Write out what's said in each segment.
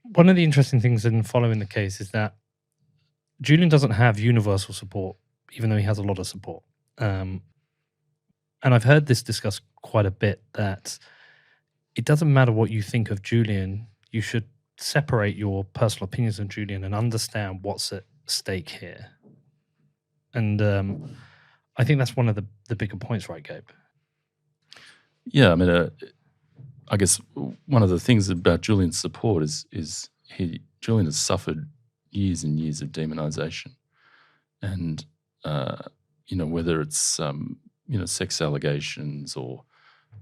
One of the interesting things in following the case is that Julian doesn't have universal support, even though he has a lot of support. Um, and I've heard this discussed quite a bit, that it doesn't matter what you think of Julian, you should separate your personal opinions on Julian and understand what's at stake here. And I think that's one of the bigger points, right, Gabe? Yeah, I mean, I guess one of the things about Julian's support is Julian has suffered years and years of demonization, and whether it's sex allegations or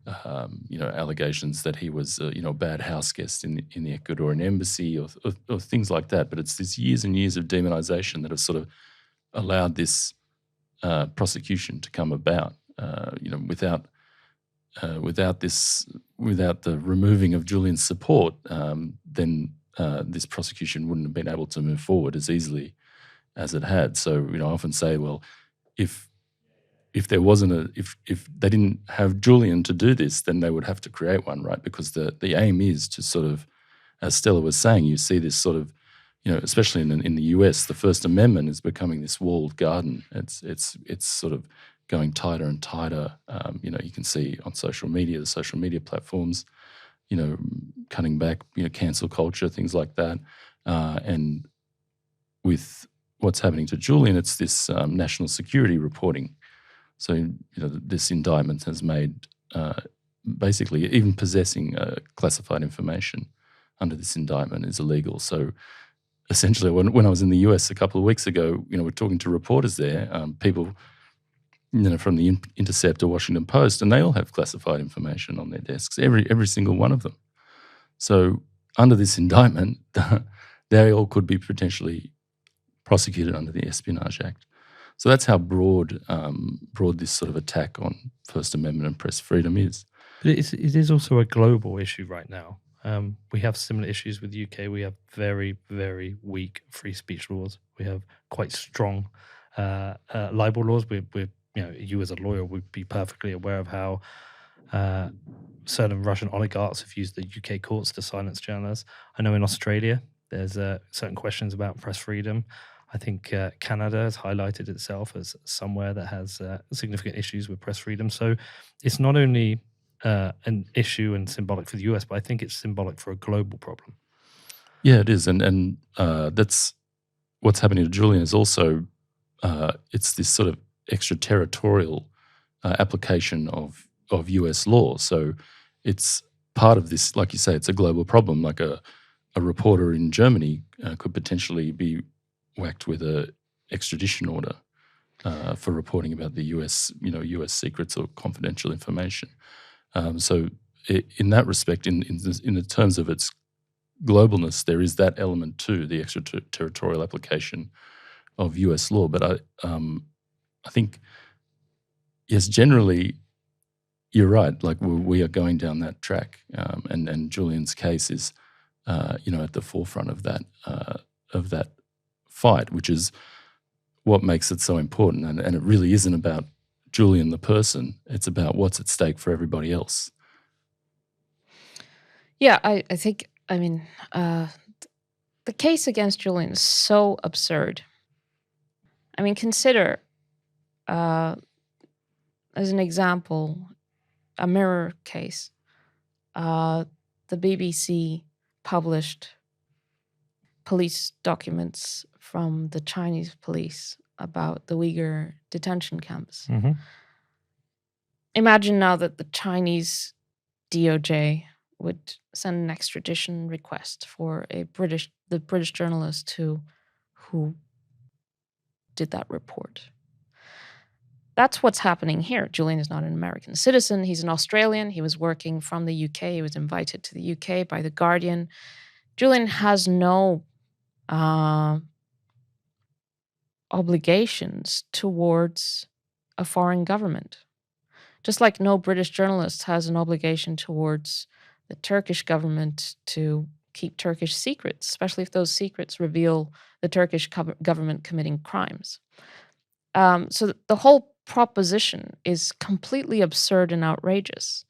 allegations that he was a bad house guest in the Ecuadorian embassy or things like that. But it's these years and years of demonization that have sort of allowed this prosecution to come about. Without the removing of Julian's support, then this prosecution wouldn't have been able to move forward as easily as it had. So, I often say, well, if there wasn't if they didn't have Julian to do this, then they would have to create one, right? Because the aim is to sort of, as Stella was saying, you see this sort of, especially in the US, the First Amendment is becoming this walled garden. It's sort of going tighter and tighter. You can see on social media, the social media platforms, cutting back, cancel culture, things like that. And with what's happening to Julian, it's this national security reporting. So, this indictment has made basically even possessing classified information under this indictment is illegal. So, essentially, when I was in the US a couple of weeks ago, we're talking to reporters there, people, from the Intercept or Washington Post, and they all have classified information on their desks, every single one of them. So, under this indictment, they all could be potentially prosecuted under the Espionage Act. So that's how broad this sort of attack on First Amendment and press freedom is. But it is also a global issue right now. We have similar issues with the UK. We have very, very weak free speech laws. We have quite strong libel laws. You as a lawyer would be perfectly aware of how certain Russian oligarchs have used the UK courts to silence journalists. I know in Australia there's certain questions about press freedom. I think Canada has highlighted itself as somewhere that has significant issues with press freedom. So it's not only an issue and symbolic for the US, but I think it's symbolic for a global problem. Yeah, it is. And that's what's happening to Julian is also, it's this sort of extraterritorial application of US law. So it's part of this, like you say, it's a global problem. Like a reporter in Germany could potentially be whacked with a extradition order for reporting about the US secrets or confidential information. So in that respect, in the terms of its globalness, there is that element too, the extraterritorial application of US law. But I think, yes, generally, you're right. Like we are going down that track, and Julian's case is, at the forefront of that fight, which is what makes it so important. And it really isn't about Julian the person; it's about what's at stake for everybody else. Yeah, I think. I mean, the case against Julian is so absurd. I mean, consider, as an example, a mirror case. The BBC published police documents from the Chinese police about the Uyghur detention camps. Mm-hmm. Imagine now that the Chinese DOJ would send an extradition request for the British journalist who did that report. That's what's happening here. Julian is not an American citizen. He's an Australian. He was working from the UK. He was invited to the UK by The Guardian. Julian has no obligations towards a foreign government. Just like no British journalist has an obligation towards the Turkish government to keep Turkish secrets, especially if those secrets reveal the Turkish government committing crimes. So the whole proposition is completely absurd and outrageous.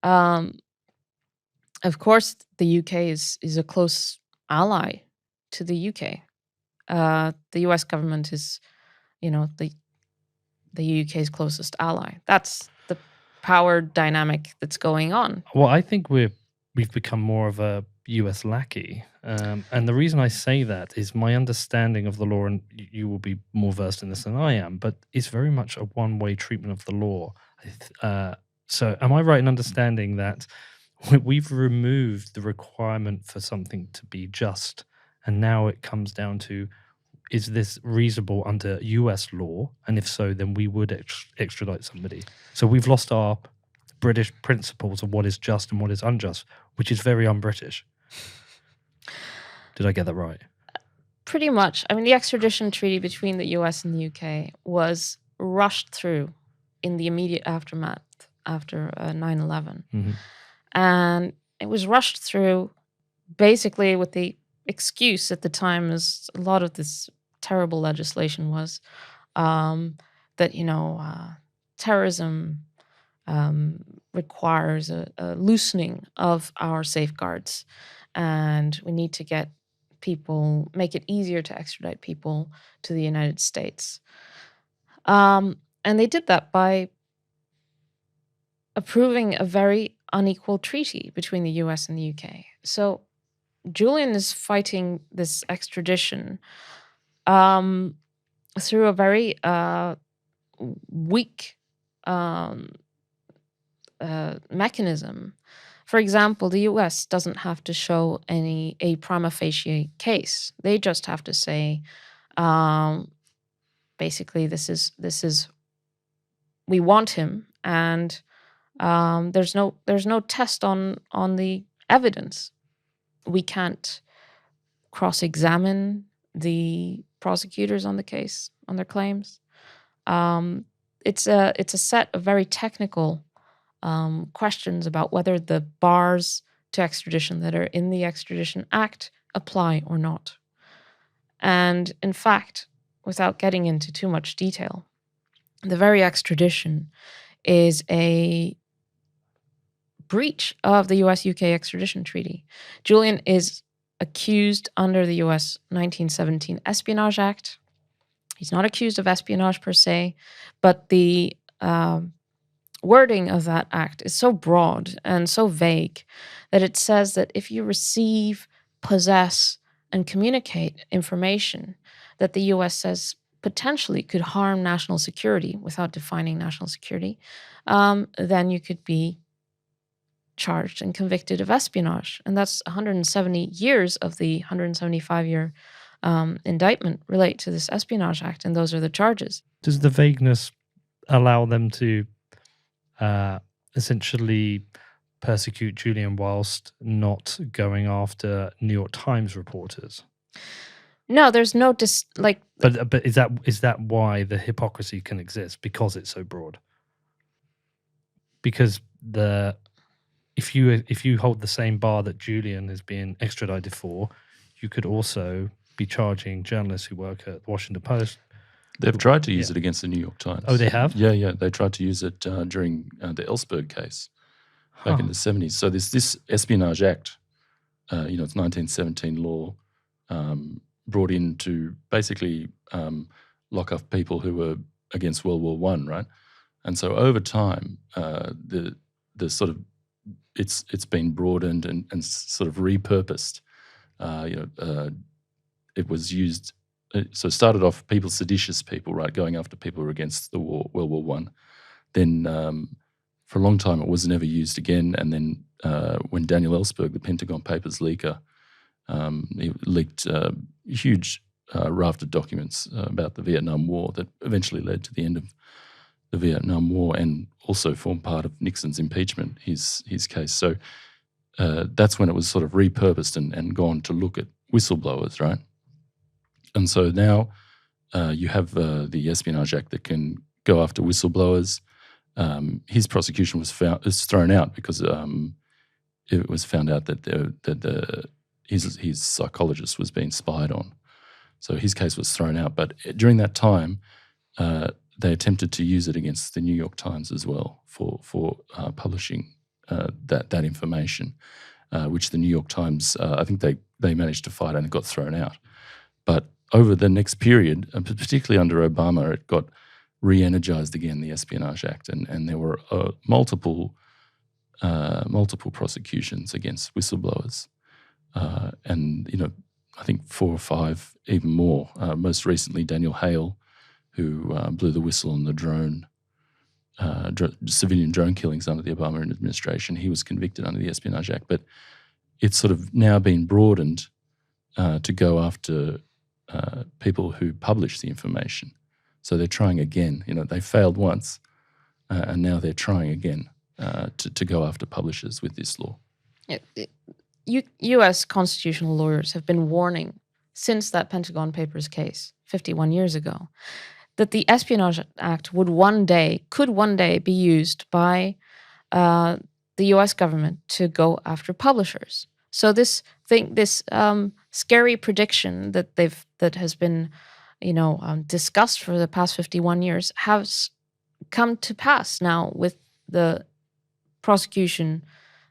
Of course, the UK is a close ally to the UK. The US government is, the UK's closest ally. That's the power dynamic that's going on. Well, I think we've become more of a US lackey. And the reason I say that is my understanding of the law, and you will be more versed in this than I am, but it's very much a one-way treatment of the law. So am I right in understanding that we've removed the requirement for something to be just, and now it comes down to, is this reasonable under US law? And if so, then we would extradite somebody. So we've lost our British principles of what is just and what is unjust, which is very un-British. Did I get that right? Pretty much. I mean, the extradition treaty between the US and the UK was rushed through in the immediate aftermath after 9/11. Mm-hmm. And it was rushed through basically with the excuse at the time, as a lot of this terrible legislation was, that, terrorism requires a loosening of our safeguards, and we need to make it easier to extradite people to the United States. And they did that by approving a very unequal treaty between the US and the UK. So Julian is fighting this extradition through a very weak mechanism. For example, the US doesn't have to show a prima facie case. They just have to say, basically, this is we want him, and there's no test on the evidence. We can't cross-examine the prosecutors on the case, on their claims. It's a set of very technical questions about whether the bars to extradition that are in the Extradition Act apply or not. And in fact, without getting into too much detail, the very extradition is a breach of the US-UK extradition treaty. Julian is accused under the US 1917 Espionage Act. He's not accused of espionage per se, but the wording of that act is so broad and so vague that it says that if you receive, possess, and communicate information that the US says potentially could harm national security without defining national security, then you could be charged and convicted of espionage. And that's 170 years of the 175-year indictment relate to this Espionage Act, and those are the charges. Does the vagueness allow them to essentially persecute Julian whilst not going after New York Times reporters? No, there's no But is that why the hypocrisy can exist? Because it's so broad. Because if you hold the same bar that Julian is being extradited for, you could also be charging journalists who work at the Washington Post. They've tried to use it against the New York Times. Oh, they have? Yeah. They tried to use it during the Ellsberg case back in the 70s. So there's this Espionage Act, it's 1917 law, brought in to basically lock up people who were against World War I, right? And so over time, the sort of it's been broadened and sort of repurposed. It was used. So it started off seditious people, right, going after people who were against the war, World War I. Then for a long time it was never used again. And then when Daniel Ellsberg, the Pentagon Papers leaker, he leaked a huge raft of documents about the Vietnam War that eventually led to the end of the Vietnam War and also formed part of Nixon's impeachment, his case. So that's when it was sort of repurposed and gone to look at whistleblowers, right? And so now you have the Espionage Act that can go after whistleblowers. His prosecution was thrown out because it was found out that his psychologist was being spied on. So his case was thrown out. But during that time, they attempted to use it against the New York Times as well for publishing that information. which the New York Times, I think they managed to fight and it got thrown out. But over the next period, particularly under Obama, it got re-energized again, the Espionage Act, and there were multiple prosecutions against whistleblowers, and I think 4 or 5, even more. Most recently, Daniel Hale, who blew the whistle on the civilian drone killings under the Obama administration, he was convicted under the Espionage Act. But it's sort of now been broadened to go after people who publish the information. So they're trying again. They failed once, and now they're trying again to go after publishers with this law. U.S. constitutional lawyers have been warning since that Pentagon Papers case 51 years ago that the Espionage Act could one day be used by the U.S. government to go after publishers. So this scary prediction that has been discussed for the past 51 years has come to pass now with the prosecution,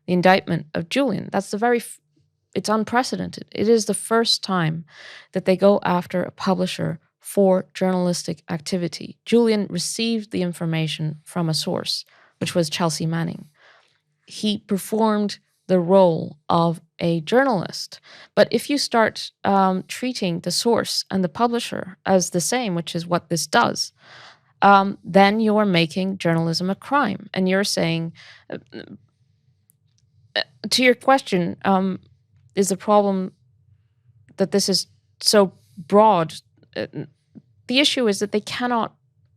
the indictment of Julian. It's unprecedented. It is the first time that they go after a publisher for journalistic activity. Julian received the information from a source, which was Chelsea Manning. He performed the role of a journalist. But if you start treating the source and the publisher as the same, which is what this does, then you are making journalism a crime. And you're saying, to your question, is the problem that this is so broad? The issue is that they cannot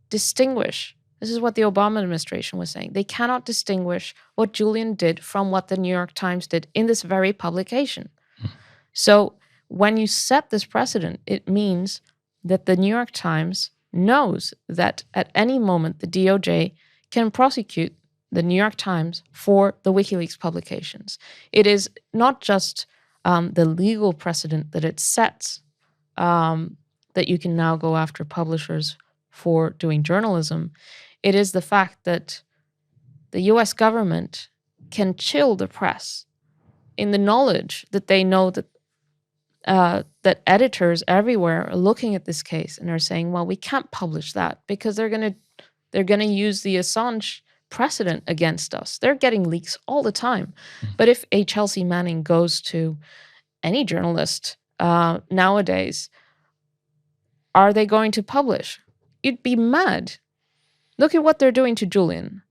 distinguish. This is what the Obama administration was saying. They cannot distinguish what Julian did from what the New York Times did in this very publication. So when you set this precedent, it means that the New York Times knows that at any moment the DOJ can prosecute the New York Times for the WikiLeaks publications. It is not just the legal precedent that it sets, that you can now go after publishers for doing journalism. It is the fact that the U.S. government can chill the press in the knowledge that they know that that editors everywhere are looking at this case and are saying, well, we can't publish that because they're gonna use the Assange precedent against us. They're getting leaks all the time. But if a Chelsea Manning goes to any journalist nowadays, are they going to publish? You'd be mad. Look at what they're doing to Julian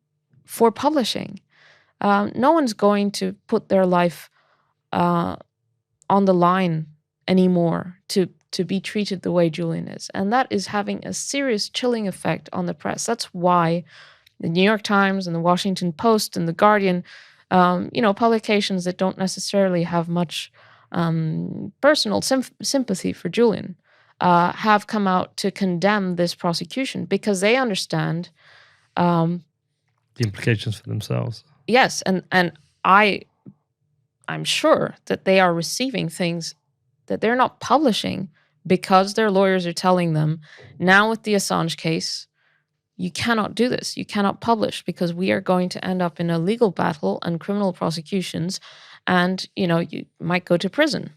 for publishing. No one's going to put their life on the line anymore to be treated the way Julian is. And that is having a serious chilling effect on the press. That's why the New York Times and the Washington Post and the Guardian, publications that don't necessarily have much personal sympathy for Julian, have come out to condemn this prosecution because they understand the implications for themselves. Yes, and I'm sure that they are receiving things that they're not publishing because their lawyers are telling them, now with the Assange case, you cannot do this. You cannot publish because we are going to end up in a legal battle and criminal prosecutions, and you might go to prison.